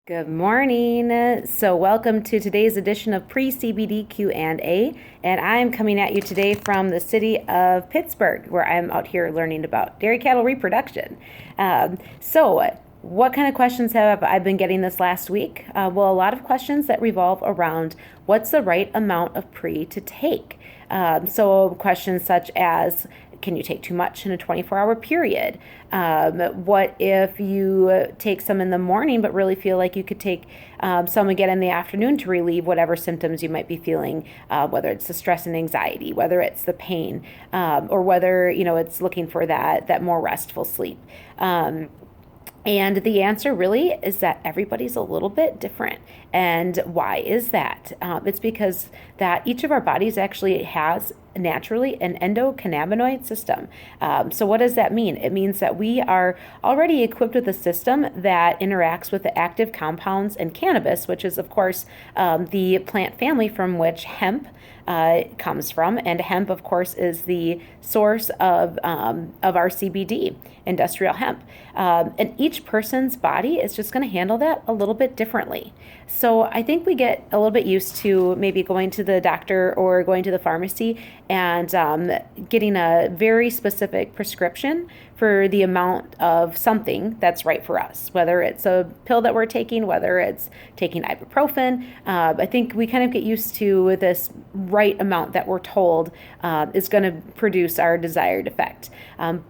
Good morning. So welcome to today's edition of P'ri CBD Q&A, and I'm coming at you today from the city of Pittsburgh, where I'm out here learning about dairy cattle reproduction. What kind of questions have I been getting this last week? Well, a lot of questions that revolve around what's the right amount of P'ri to take. So questions such as, can you take too much in a 24-hour period? What if you take some in the morning but really feel like you could take some again in the afternoon to relieve whatever symptoms you might be feeling, whether it's the stress and anxiety, whether it's the pain, or whether it's looking for that more restful sleep. And the answer really is that everybody's a little bit different. And why is that? It's because that each of our bodies actually has naturally an endocannabinoid system. So what does that mean? It means that we are already equipped with a system that interacts with the active compounds in cannabis, which is, of course, the plant family from which hemp comes from. And hemp, of course, is the source of our CBD, industrial hemp. And each person's body is just going to handle that a little bit differently. So I think we get a little bit used to maybe going to the doctor or going to the pharmacy and getting a very specific prescription for the amount of something that's right for us, whether it's a pill that we're taking, whether it's taking ibuprofen. I think we kind of get used to this right amount that we're told is going to produce our desired effect.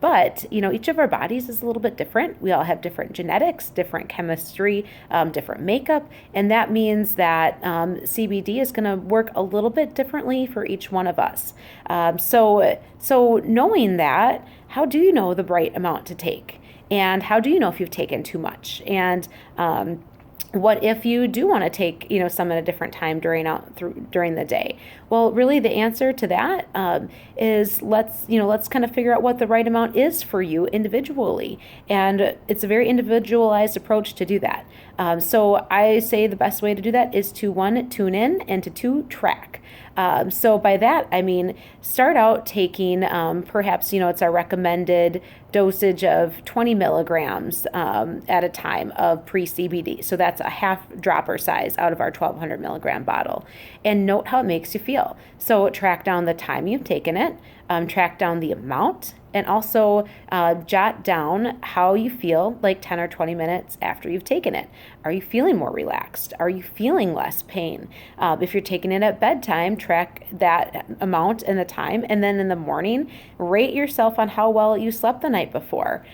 But each of our bodies is a little bit different. We all have different genetics, different chemistry, different makeup, and that means that CBD is going to work a little bit differently for each one of us. So knowing that, how do you know the right amount to take? And how do you know if you've taken too much? And what if you do want to take, some at a different time during the day? Well, really, the answer to that is let's kind of figure out what the right amount is for you individually, and it's a very individualized approach to do that. So I say the best way to do that is to 1, tune in, and to 2, track. So by that, I mean, start out taking perhaps, it's our recommended dosage of 20 milligrams at a time of P'ri CBD. So that's a half dropper size out of our 1200 milligram bottle. And note how it makes you feel. So track down the time you've taken it, track down the amount, and also jot down how you feel like 10 or 20 minutes after you've taken it. Are you feeling more relaxed? Are you feeling less pain? If you're taking it at bedtime, track that amount and the time. And then in the morning, rate yourself on how well you slept the night before.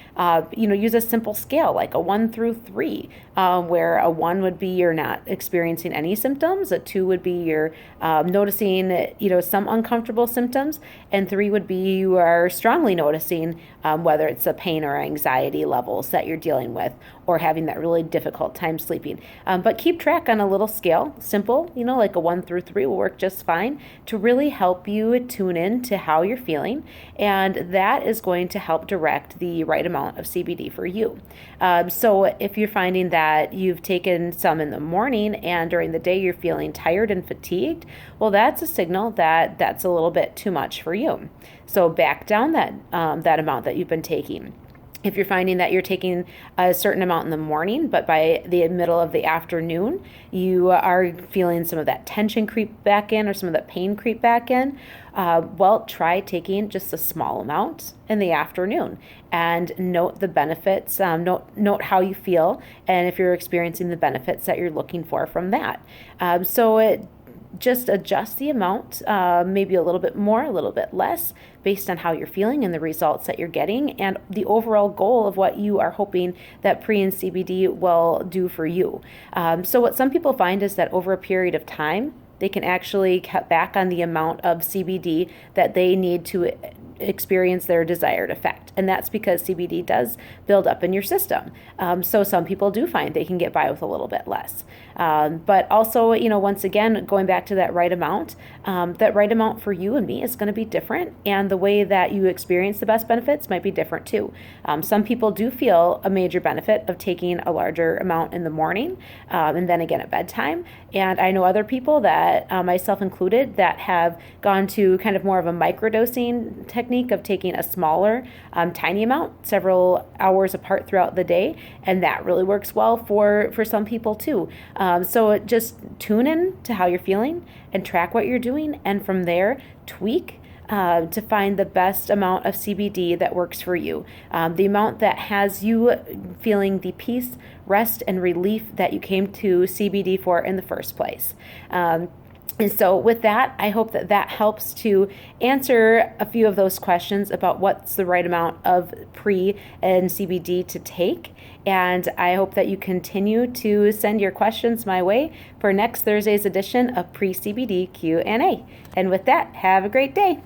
Use a simple scale like a 1 through 3, where a 1 would be you're not experiencing any symptoms, a 2 would be you're noticing, some uncomfortable symptoms, and 3 would be you are strongly noticing whether it's the pain or anxiety levels that you're dealing with or having that really difficult time sleeping. But keep track on a little scale, simple, like a 1 through 3 will work just fine to really help you tune in to how you're feeling. And that is going to help direct the right amount of CBD for you. So if you're finding that you've taken some in the morning and during the day you're feeling tired and fatigued, well, that's a signal that that's a little bit too much for you. So back down that amount that you've been taking. If you're finding that you're taking a certain amount in the morning, but by the middle of the afternoon, you are feeling some of that tension creep back in or some of that pain creep back in, well, try taking just a small amount in the afternoon and note the benefits, note how you feel, and if you're experiencing the benefits that you're looking for from that. Just adjust the amount, maybe a little bit more, a little bit less, based on how you're feeling and the results that you're getting and the overall goal of what you are hoping that P'ri and CBD will do for you. So what some people find is that over a period of time, they can actually cut back on the amount of CBD that they need to experience their desired effect. And that's because CBD does build up in your system. So some people do find they can get by with a little bit less. But also, once again, going back to that right amount for you and me is going to be different. And the way that you experience the best benefits might be different too. Some people do feel a major benefit of taking a larger amount in the morning and then again at bedtime. And I know other people that that, myself included, that have gone to kind of more of a microdosing technique of taking a smaller, tiny amount several hours apart throughout the day, and that really works well for some people too. So just tune in to how you're feeling and track what you're doing, and from there tweak to find the best amount of CBD that works for you, the amount that has you feeling the peace, rest, and relief that you came to CBD for in the first place. And so with that, I hope that that helps to answer a few of those questions about what's the right amount of P'ri and CBD to take. And I hope that you continue to send your questions my way for next Thursday's edition of P'ri CBD Q&A. And with that, have a great day.